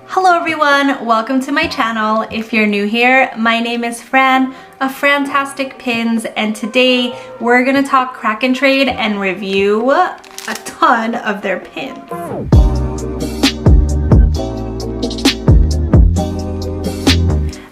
Hello everyone, welcome to my channel. If you're new here, my name is Fran of Frantastic Pins, and today we're gonna talk Kraken trade and review a ton of their pins.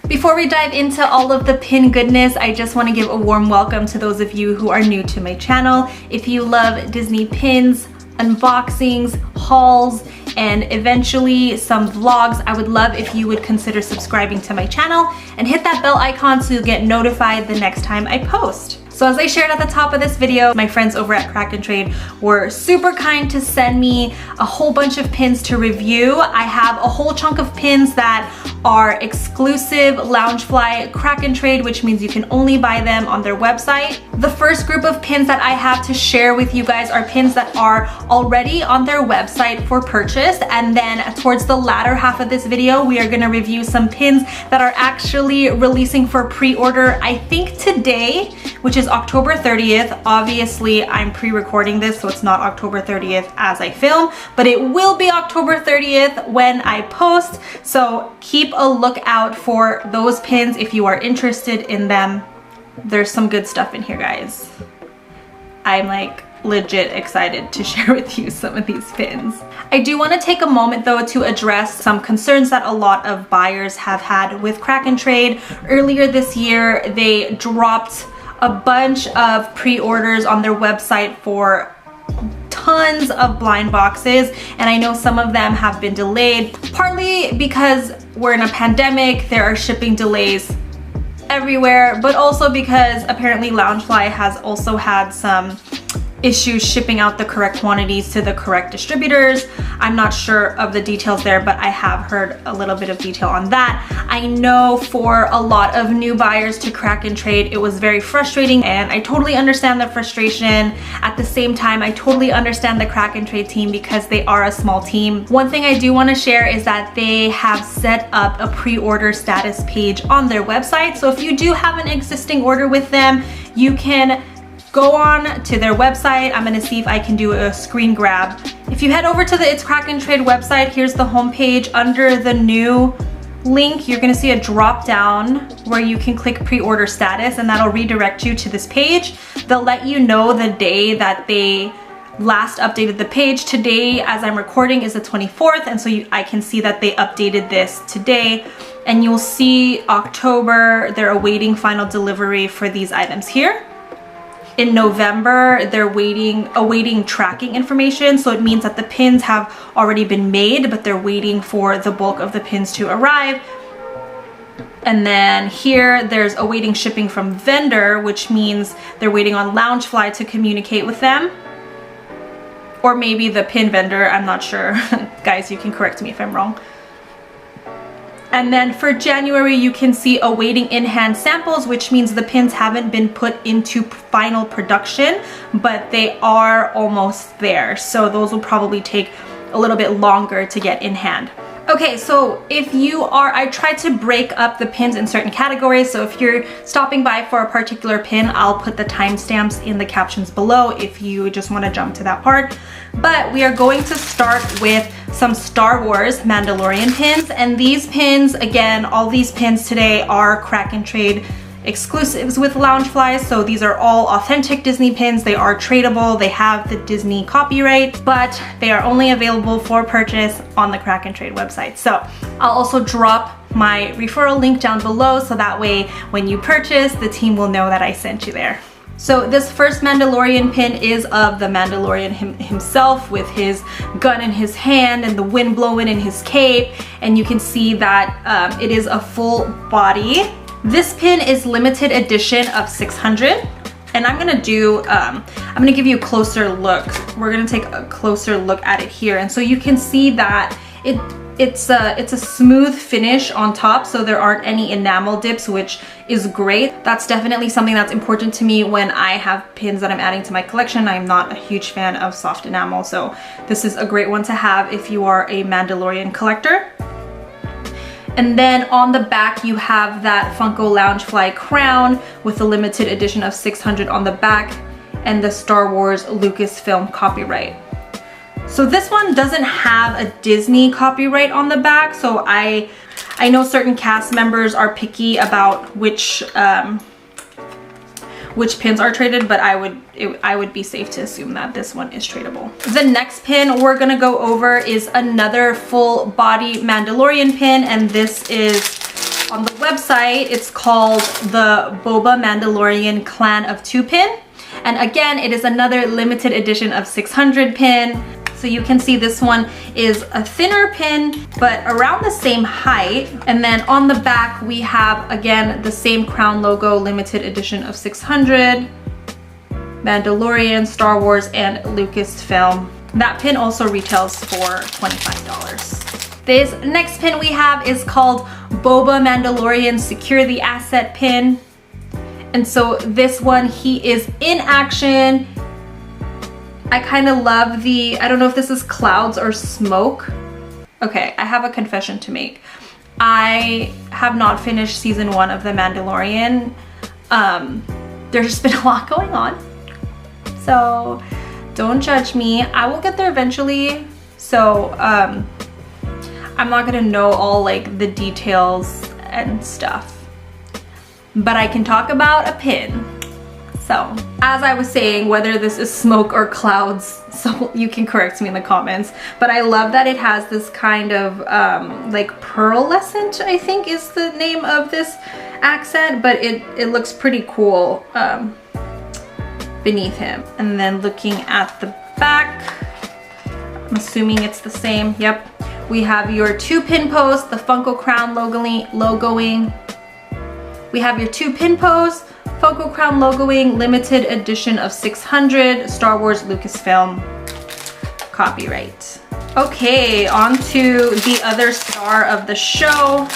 Before we dive into all of the pin goodness, I just want to give a warm welcome to those of you who are new to my channel. If you love Disney pins, unboxings, hauls, and eventually some vlogs, I would love if you would consider subscribing to my channel and hit that bell icon so you'll get notified the next time I post. So as I shared at the top of this video, my friends over at Kraken Trade were super kind to send me a whole bunch of pins to review. I have a whole chunk of pins that are exclusive Loungefly Kraken Trade, which means you can only buy them on their website. The first group of pins that I have to share with you guys are pins that are already on their website for purchase, and then towards the latter half of this video, we are gonna review some pins that are actually releasing for pre-order, I think today, which is October 30th. Obviously, I'm pre-recording this, so it's not October 30th as I film, but it will be October 30th when I post. So keep a lookout for those pins if you are interested in them. There's some good stuff in here, guys. I'm like legit excited to share with you some of these pins. I do want to take a moment though to address some concerns that a lot of buyers have had with Kraken Trade. Earlier this year, they dropped a bunch of pre-orders on their website for tons of blind boxes, and I know some of them have been delayed, partly because we're in a pandemic, there are shipping delays everywhere, but also because apparently Loungefly has also had some issues shipping out the correct quantities to the correct distributors. I'm not sure of the details there, but I have heard a little bit of detail on that. I know for a lot of new buyers to Kraken Trade, it was very frustrating, and I totally understand the frustration. At the same time, I totally understand the Kraken Trade team because they are a small team. One thing I do want to share is that they have set up a pre-order status page on their website. So if you do have an existing order with them, you can go on to their website. I'm gonna see if I can do a screen grab. If you head over to the It's Kraken Trade website, here's the homepage. Under the new link, you're gonna see a drop down where you can click pre-order status, and that'll redirect you to this page. They'll let you know the day that they last updated the page. Today, as I'm recording, is the 24th, and so I can see that they updated this today. And you'll see October, they're awaiting final delivery for these items here. In November, they're awaiting tracking information, so it means that the pins have already been made, but they're waiting for the bulk of the pins to arrive. And then here, there's awaiting shipping from vendor, which means they're waiting on Loungefly to communicate with them. Or maybe the pin vendor, I'm not sure. Guys, you can correct me if I'm wrong. And then for January, you can see awaiting in-hand samples, which means the pins haven't been put into final production, but they are almost there. So those will probably take a little bit longer to get in hand. Okay, so if you are, I tried to break up the pins in certain categories. So if you're stopping by for a particular pin, I'll put the timestamps in the captions below if you just want to jump to that part. But we are going to start with some Star Wars Mandalorian pins. And these pins, again, all these pins today are Kraken Trade exclusives with Loungefly. So these are all authentic Disney pins. They are tradable. They have the Disney copyright, but they are only available for purchase on the Kraken Trade website. So I'll also drop my referral link down below, so that way when you purchase, the team will know that I sent you there. So this first Mandalorian pin is of the Mandalorian himself with his gun in his hand and the wind blowing in his cape. And you can see that it is a full body. This pin is limited edition of 600. And I'm gonna give you a closer look. We're gonna take a closer look at it here. And so you can see that it's a smooth finish on top, so there aren't any enamel dips, which is great. That's definitely something that's important to me when I have pins that I'm adding to my collection. I'm not a huge fan of soft enamel, so this is a great one to have if you are a Mandalorian collector. And then on the back, you have that Funko Loungefly crown with a limited edition of 600 on the back and the Star Wars Lucasfilm copyright. So this one doesn't have a Disney copyright on the back, so I know certain cast members are picky about which pins are traded, but I would be safe to assume that this one is tradable. The next pin we're gonna go over is another full body Mandalorian pin, and this is on the website. It's called the Boba Mandalorian Clan of 2 pin. And again, it is another limited edition of 600 pin. So you can see this one is a thinner pin, but around the same height. And then on the back, we have, again, the same crown logo, limited edition of 600, Mandalorian, Star Wars, and Lucasfilm. That pin also retails for $25. This next pin we have is called Boba Mandalorian Secure the Asset pin. And so this one, he is in action. I kind of love the, I don't know if this is clouds or smoke. Okay, I have a confession to make. I have not finished season 1 of The Mandalorian. There's just been a lot going on. So don't judge me. I will get there eventually. So I'm not gonna know all like the details and stuff. But I can talk about a pin. So, as I was saying, whether this is smoke or clouds, so you can correct me in the comments, but I love that it has this kind of like pearlescent, I think is the name of this accent, but it looks pretty cool beneath him. And then looking at the back, I'm assuming it's the same. Yep. We have your 2 pin posts, the Funko Crown logoing. We have your 2 pin posts, Funko Crown logoing, limited edition of 600, Star Wars Lucasfilm copyright. Okay, on to the other star of the show.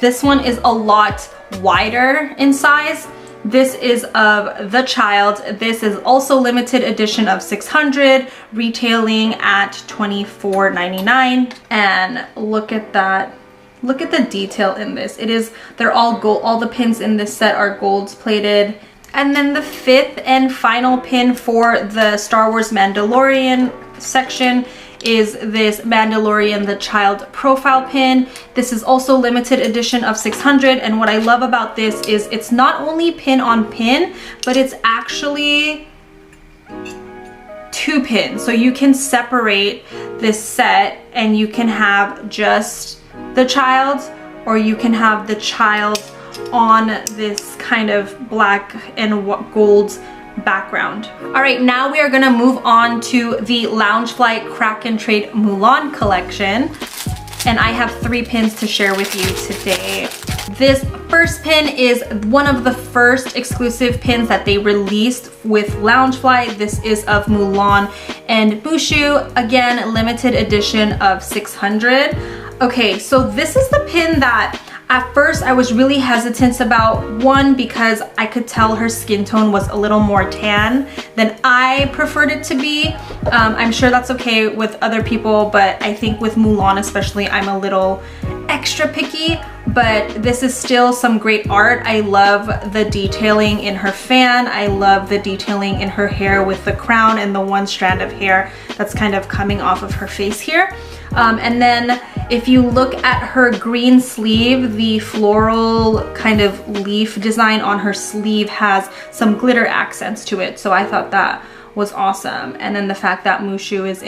This one is a lot wider in size. This is of the child. This is also limited edition of 600, retailing at $24.99. And look at that. Look at the detail in this. They're all gold. All the pins in this set are gold plated. And then the 5th and final pin for the Star Wars Mandalorian section is this Mandalorian the Child profile pin. This is also limited edition of 600, and what I love about this is it's not only pin on pin, but it's actually 2 pins. So you can separate this set and you can have just the child, or you can have the child on this kind of black and gold background. All right, now we are gonna move on to the Loungefly Kraken Trade Mulan collection. And I have 3 pins to share with you today. This first pin is one of the first exclusive pins that they released with Loungefly. This is of Mulan and Mushu, again, limited edition of 600. Okay, so this is the pin that at first I was really hesitant about. One, because I could tell her skin tone was a little more tan than I preferred it to be. I'm sure that's okay with other people, but I think with Mulan especially, I'm a little extra picky. But this is still some great art. I love the detailing in her fan. I love the detailing in her hair with the crown and the 1 strand of hair that's kind of coming off of her face here. And then if you look at her green sleeve, the floral kind of leaf design on her sleeve has some glitter accents to it. So I thought that was awesome. And then the fact that Mushu is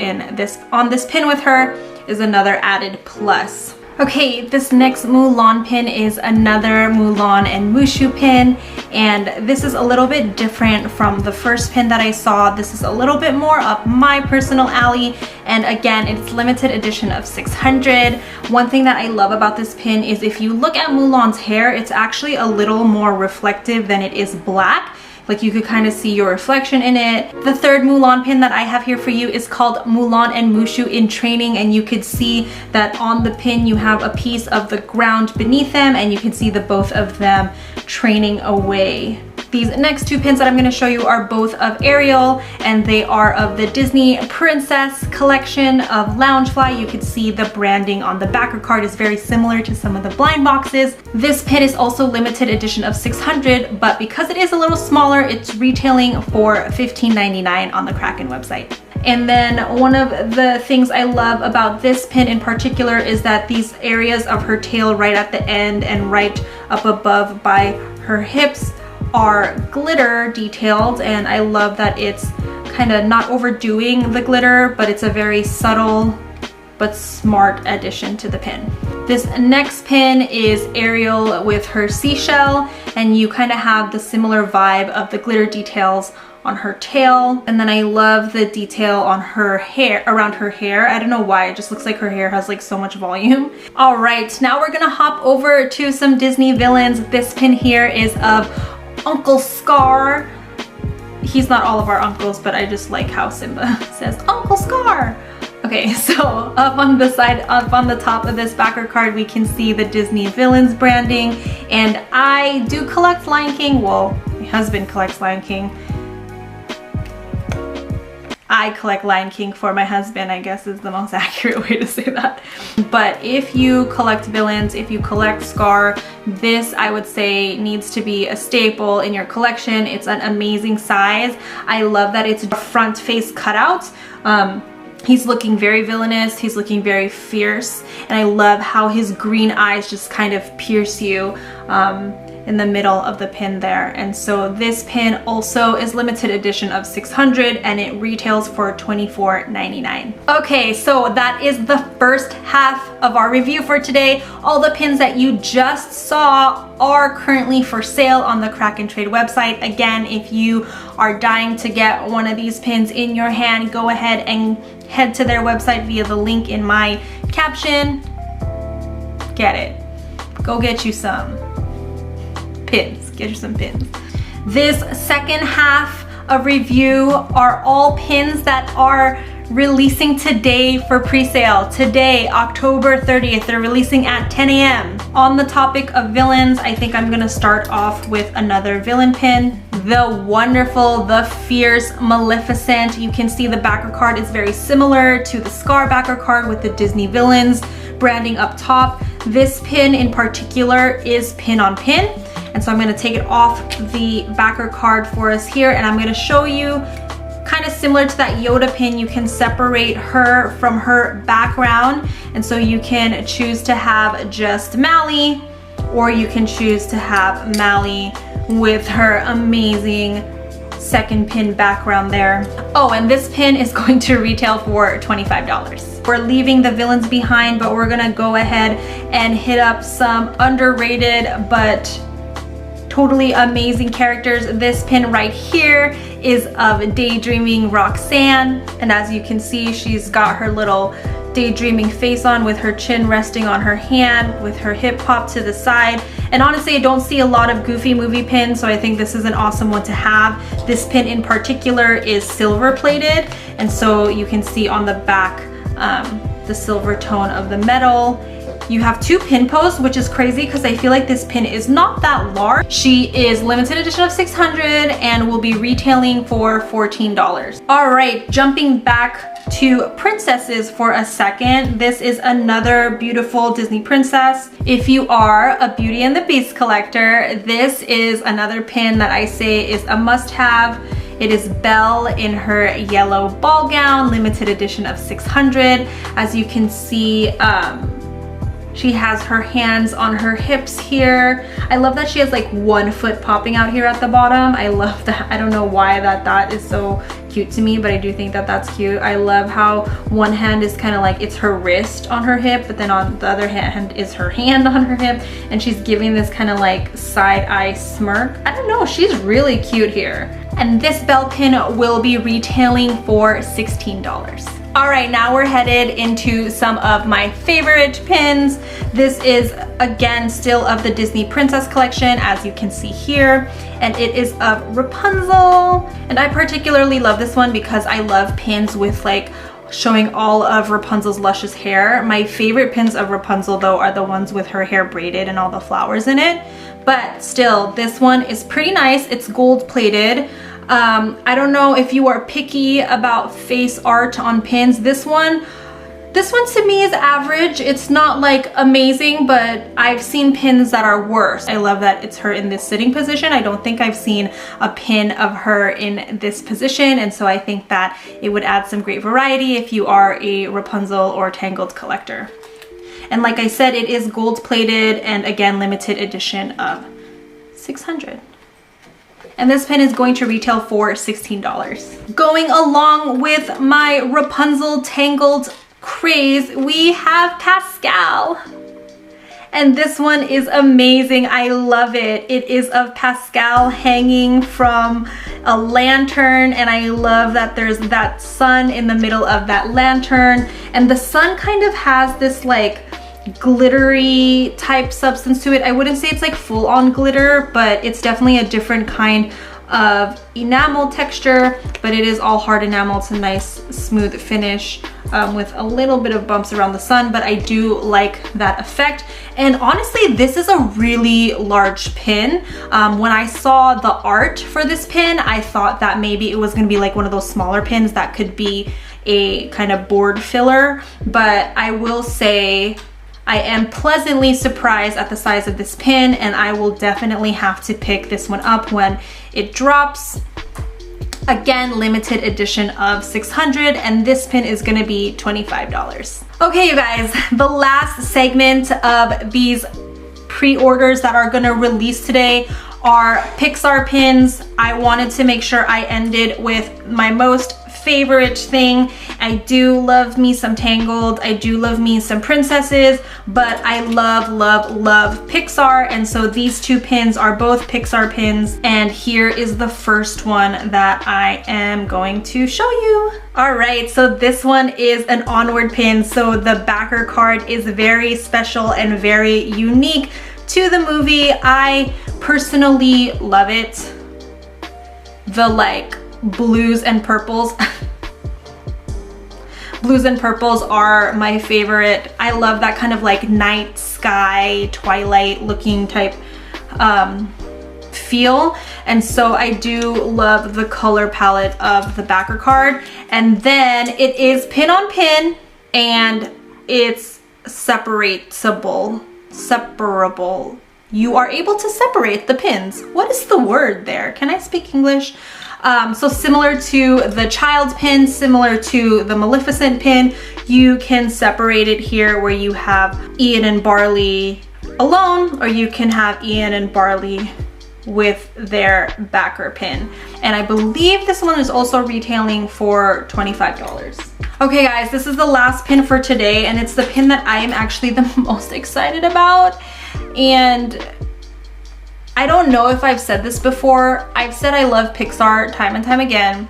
on this pin with her is another added plus. Okay, this next Mulan pin is another Mulan and Mushu pin, and this is a little bit different from the first pin that I saw. This is a little bit more up my personal alley, and again, it's limited edition of 600. One thing that I love about this pin is if you look at Mulan's hair, it's actually a little more reflective than it is black. Like you could kind of see your reflection in it. The third Mulan pin that I have here for you is called Mulan and Mushu in Training, and you could see that on the pin you have a piece of the ground beneath them, and you can see the both of them training away. These next 2 pins that I'm going to show you are both of Ariel, and they are of the Disney Princess collection of Loungefly. You can see the branding on the backer card is very similar to some of the blind boxes. This pin is also limited edition of 600, but because it is a little smaller, it's retailing for $15.99 on the Kraken website. And then one of the things I love about this pin in particular is that these areas of her tail right at the end and right up above by her hips are glitter detailed, and I love that it's kind of not overdoing the glitter, but it's a very subtle but smart addition to the pin. This next pin is Ariel with her seashell, and you kind of have the similar vibe of the glitter details on her tail. And then I love the detail on her hair, around her hair. I don't know why, it just looks like her hair has like so much volume. All right, now we're gonna hop over to some Disney villains. This pin here is of Uncle Scar. He's not all of our uncles, but I just like how Simba says Uncle Scar. Okay, so up on the side, up on the top of this backer card, we can see the Disney villains branding. And I do collect Lion King. Well, my husband collects Lion King. I collect Lion King for my husband, I guess is the most accurate way to say that. But if you collect villains, if you collect Scar, this I would say needs to be a staple in your collection. It's an amazing size. I love that it's a front face cutout. He's looking very villainous, he's looking very fierce, and I love how his green eyes just kind of pierce you in the middle of the pin there. And so this pin also is limited edition of 600 and it retails for $24.99. Okay, so that is the first half of our review for today. All the pins that you just saw are currently for sale on the Kraken Trade website. Again, if you are dying to get one of these pins in your hand, go ahead and head to their website via the link in my caption. Get it. Go get you some pins. Get you some pins. This second half of review are all pins that are releasing today for pre-sale. Today, October 30th, they're releasing at 10 a.m. On the topic of villains, I think I'm gonna start off with another villain pin. The wonderful, the fierce Maleficent. You can see the backer card is very similar to the Scar backer card with the Disney villains branding up top. This pin in particular is pin on pin. And so I'm gonna take it off the backer card for us here, and I'm gonna show you, kind of similar to that Yoda pin, you can separate her from her background. And so you can choose to have just Mally, or you can choose to have Mally with her amazing second pin background there. Oh, and this pin is going to retail for $25. We're leaving the villains behind, but we're gonna go ahead and hit up some underrated but totally amazing characters. This pin right here is of Daydreaming Roxanne, and as you can see, she's got her little daydreaming face on with her chin resting on her hand with her hip pop to the side. And honestly, I don't see a lot of Goofy movie pins, so I think this is an awesome one to have. This pin in particular is silver plated, and so you can see on the back the silver tone of the metal. You have two pin posts, which is crazy because I feel like this pin is not that large. She is limited edition of 600 and will be retailing for $14. All right, jumping back to princesses for a second. This is another beautiful Disney princess. If you are a Beauty and the Beast collector, this is another pin that I say is a must-have. It is Belle in her yellow ball gown, limited edition of 600. As you can see, she has her hands on her hips here. I love that she has like one foot popping out here at the bottom. I love that. I don't know why that is so cute to me, but I do think that that's cute. I love how one hand is kind of like, it's her wrist on her hip, but then on the other hand is her hand on her hip, and she's giving this kind of like side eye smirk. I don't know, she's really cute here. And this Belle pin will be retailing for $16. All right, now we're headed into some of my favorite pins. This is, again, still of the Disney Princess collection, as you can see here, and it is of Rapunzel. And I particularly love this one because I love pins with like showing all of Rapunzel's luscious hair. My favorite pins of Rapunzel, though, are the ones with her hair braided and all the flowers in it. But still, this one is pretty nice. It's gold plated. I don't know if you are picky about face art on pins. This one This one to me is average. It's not like amazing, but I've seen pins that are worse. I love that it's her in this sitting position. I don't think I've seen a pin of her in this position, and so I think that it would add some great variety if you are a Rapunzel or Tangled collector. And like I said, it is gold plated and again limited edition of 600. And this pin is going to retail for $16. Going along with my Rapunzel Tangled craze, we have Pascal. And this one is amazing. I love it. It is of Pascal hanging from a lantern, and I love that there's that sun in the middle of that lantern, and the sun kind of has this like glittery type substance to it. I wouldn't say it's like full on glitter, but it's definitely a different kind of enamel texture, but it is all hard enamel. It's a nice smooth finish with a little bit of bumps around the sun, but I do like that effect. And honestly, this is a really large pin. When I saw the art for this pin, I thought that maybe it was gonna be like one of those smaller pins that could be a kind of board filler, but I will say I am pleasantly surprised at the size of this pin, and I will definitely have to pick this one up when it drops. Again, limited edition of 600, and this pin is gonna be $25. Okay, you guys, the last segment of these pre-orders that are gonna release today are Pixar pins. I wanted to make sure I ended with my most favorite thing. I do love me some Tangled, I do love me some princesses, but I love, love, love Pixar, and so these two pins are both Pixar pins, and here is the first one that I am going to show you. All right, so this one is an Onward pin, so the backer card is very special and very unique to the movie. I personally love it. The like blues and purples. Blues and purples are my favorite. I love that kind of like night sky, twilight looking type feel. And so I do love the color palette of the backer card. And then it is pin on pin, and it's separable. You are able to separate the pins. What is the word there? Can I speak English? So similar to the child pin, similar to the Maleficent pin, you can separate it here where you have Ian and Barley alone, or you can have Ian and Barley with their backer pin. And I believe this one is also retailing for $25. Okay guys, this is the last pin for today, and it's the pin that I am actually the most excited about. And I don't know if I've said this before. I've said I love Pixar time and time again,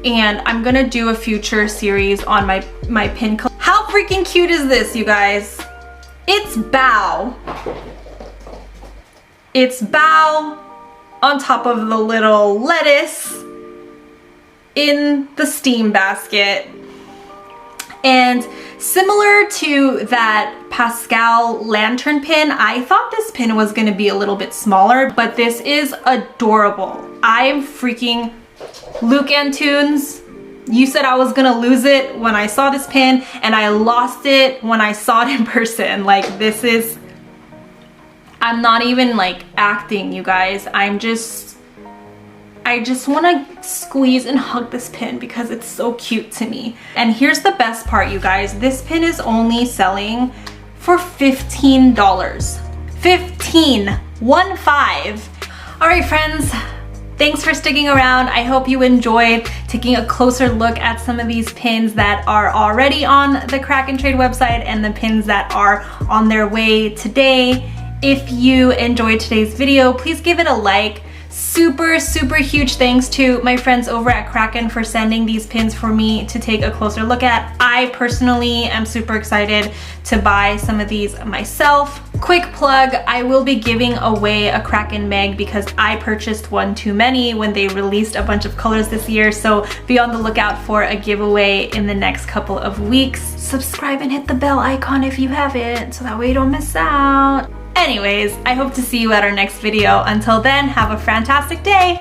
and I'm gonna do a future series on my pin collection. How freaking cute is this, you guys? It's Belle. It's Belle on top of the little lettuce in the steam basket. And similar to that Pascal lantern pin, I thought this pin was gonna be a little bit smaller, but this is adorable. I am freaking Luke and Tunes. You said I was gonna lose it when I saw this pin, and I lost it when I saw it in person. Like, this is, I'm not even like acting, you guys. I just want to squeeze and hug this pin because it's so cute to me. And here's the best part, you guys. This pin is only selling for $15. 15. 1-5. All right, friends. Thanks for sticking around. I hope you enjoyed taking a closer look at some of these pins that are already on the Kraken Trade website and the pins that are on their way today. If you enjoyed today's video, please give it a like. Super, super huge thanks to my friends over at Kraken for sending these pins for me to take a closer look at. I personally am super excited to buy some of these myself. Quick plug, I will be giving away a Kraken Meg because I purchased one too many when they released a bunch of colors this year, so be on the lookout for a giveaway in the next couple of weeks. Subscribe and hit the bell icon if you haven't, so that way you don't miss out. Anyways, I hope to see you at our next video. Until then, have a fantastic day.